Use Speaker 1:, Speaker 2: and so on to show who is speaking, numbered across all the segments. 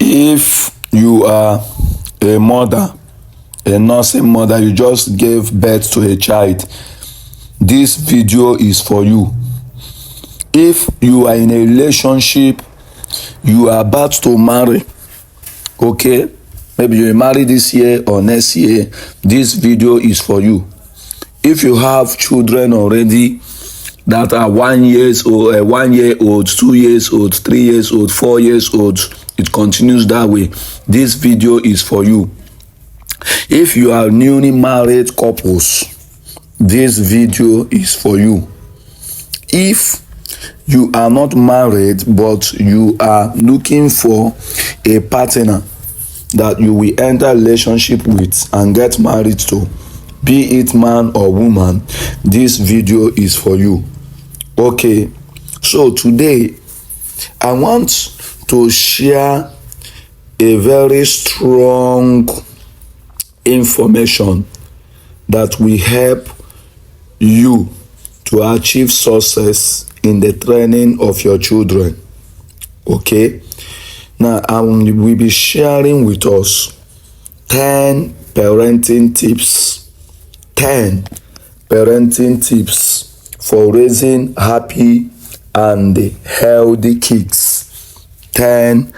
Speaker 1: If you are a mother, a nursing mother, you just gave birth to a child, this video is for you. If you are in a relationship, you are about to marry, okay, maybe you marry this year or next year, this video is for you. If you have children already that are 1 year old, 1 year old, 2 years old, 3 years old, 4 years old, it continues that way, this video is for you. If you are newly married couples, this video is for you. If you are not married but you are looking for a partner that you will enter a relationship with and get married to, be it man or woman, this video is for you. Okay, so today I want to share a very strong information that will help you to achieve success in the training of your children. Okay, now I will be sharing with us 10 parenting tips, 10 parenting tips for raising happy and healthy kids. 10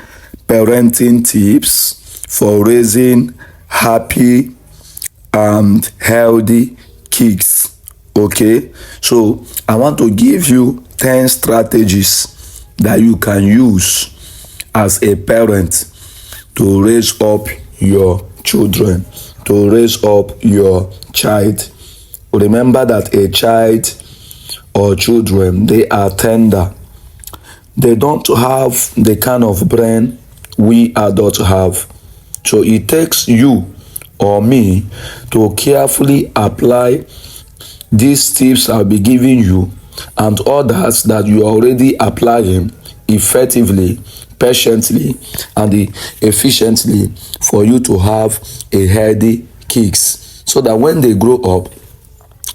Speaker 1: parenting tips for raising happy and healthy kids. Okay, so I want to give you 10 strategies that you can use as a parent to raise up your children, to raise up your child. Remember that a child or children, they are tender. They don't have the kind of brain we adults have. So it takes you or me to carefully apply these tips I'll be giving you and others that you are already applying effectively, patiently, and efficiently for you to have a healthy kids, so that when they grow up,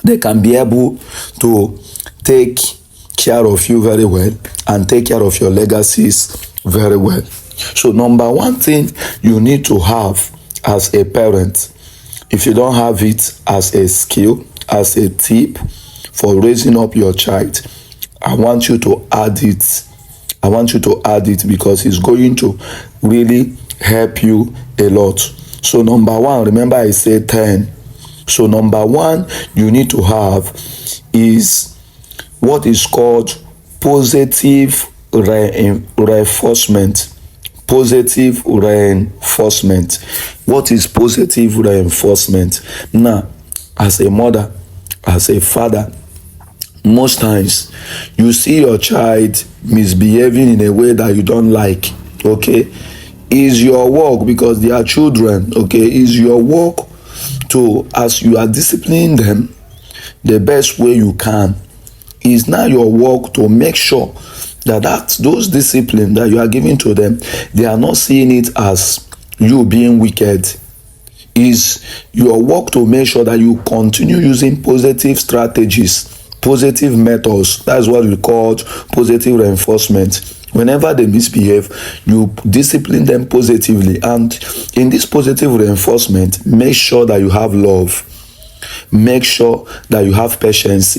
Speaker 1: they can be able to take care of you very well and take care of your legacies very well. So number one thing you need to have as a parent, if you don't have it as a skill, as a tip for raising up your child, I want you to add it. I want you to add it because it's going to really help you a lot. So number one, remember I said 10. So number one you need to have is what is called positive reinforcement. Positive reinforcement. What is positive reinforcement? Now, as a mother, as a father, most times you see your child misbehaving in a way that you don't like. Okay, is your work, because they are children, okay, is your work to, as you are disciplining them the best way you can, is now your work to make sure that those discipline that you are giving to them, they are not seeing it as you being wicked. Is your work to make sure that you continue using positive strategies, positive methods. That's what we call positive reinforcement. Whenever they misbehave, you discipline them positively. And in this positive reinforcement, make sure that you have love. Make sure that you have patience.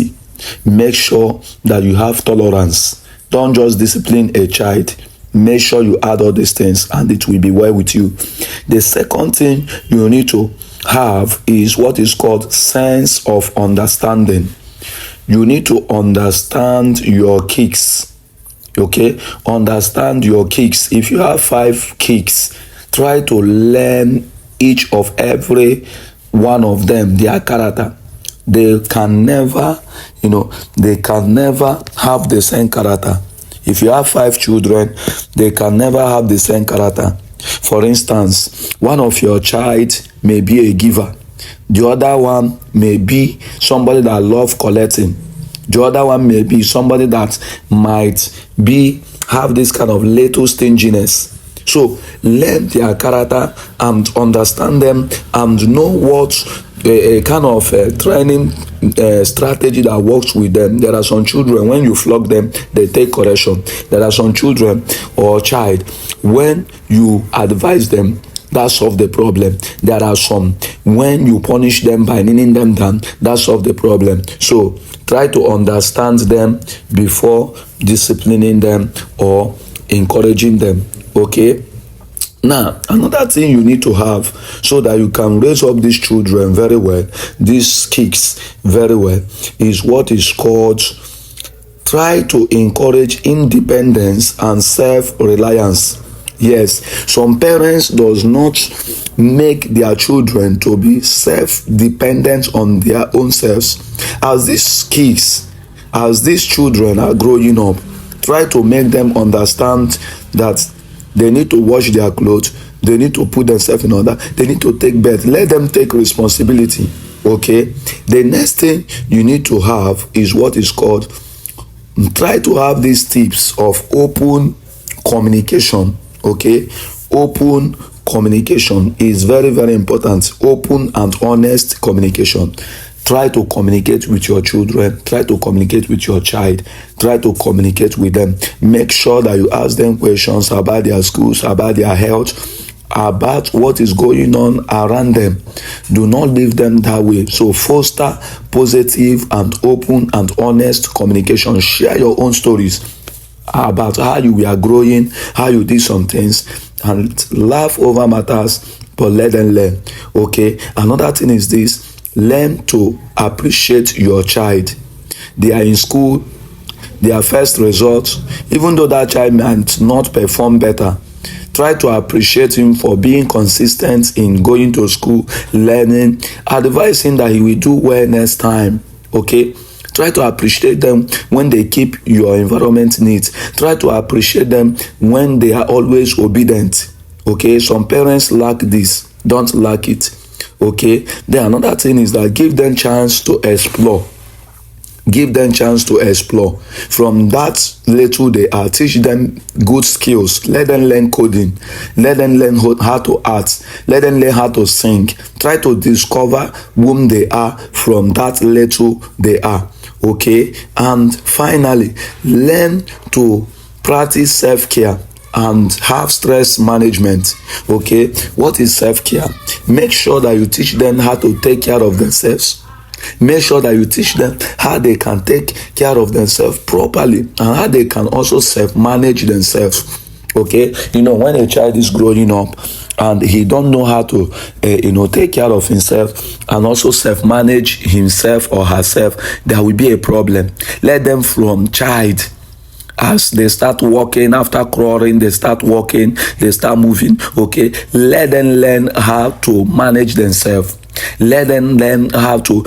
Speaker 1: Make sure that you have tolerance. Don't just discipline a child. Make sure you add all these things and it will be well with you. The second thing you need to have is what is called sense of understanding. You need to understand your kicks. Okay? Understand your kicks. If you have 5 kicks, try to learn each of every one of them, their character. They can never, they can never have the same character. If you have 5 children, they can never have the same character. For instance, one of your child may be a giver. The other one may be somebody that loves collecting. The other one may be somebody that might have this kind of little stinginess. So learn their character and understand them and know what a kind of training strategy that works with them. There are some children, when you flog them, they take correction. There are some children or child, when you advise them, that solve the problem. There are some, when you punish them by kneeling them down, that solve the problem. So try to understand them before disciplining them or encouraging them. Okay. Now, another thing you need to have so that you can raise up these children very well, these kids very well, is what is called, try to encourage independence and self-reliance. Yes, some parents does not make their children to be self-dependent on their own selves. As these kids, as these children are growing up, try to make them understand that they need to wash their clothes, they need to put themselves in order, they need to take bath. Let them take responsibility. Okay. The next thing you need to have is what is called, try to have these tips of open communication. Okay. Open communication is very, very important. Open and honest communication. Try to communicate with your children. Try to communicate with your child. Try to communicate with them. Make sure that you ask them questions about their schools, about their health, about what is going on around them. Do not leave them that way. So foster positive and open and honest communication. Share your own stories about how you were growing, how you did some things, and laugh over matters, but let them learn. Okay. Another thing is this: learn to appreciate your child. They are in school, their first results, even though that child might not perform better, try to appreciate him for being consistent in going to school, learning, advising that he will do well next time. Okay. Try to appreciate them when they keep your environment neat. Try to appreciate them when they are always obedient. Okay. Some parents lack this. Don't lack it. Okay. Then another thing is that give them chance to explore. Give them chance to explore. From that little they are, teach them good skills. Let them learn coding. Let them learn how to art. Let them learn how to sing. Try to discover whom they are from that little they are. Okay. And finally, learn to practice self-care and have stress management. Okay. What is self-care? Make sure that you teach them how to take care of themselves. Make sure that you teach them how they can take care of themselves properly and how they can also self-manage themselves. Okay. When a child is growing up and he don't know how to take care of himself and also self-manage himself or herself, there will be a problem. Let them from child, as they start walking, after crawling, they start walking, they start moving. Okay. Let them learn how to manage themselves. Let them learn how to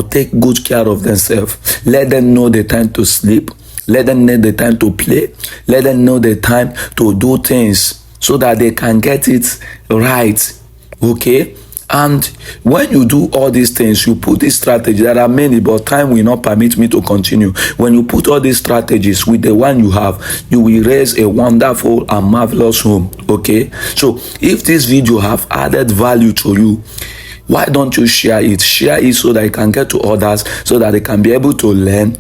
Speaker 1: take good care of themselves. Let them know the time to sleep. Let them know the time to play. Let them know the time to do things so that they can get it right. Okay. And when you do all these things, you put this strategy. There are many, but time will not permit me to continue. When you put all these strategies with the one you have, you will raise a wonderful and marvelous home. Okay. So if this video have added value to you, why don't you share it? Share it so that it can get to others, so that they can be able to learn.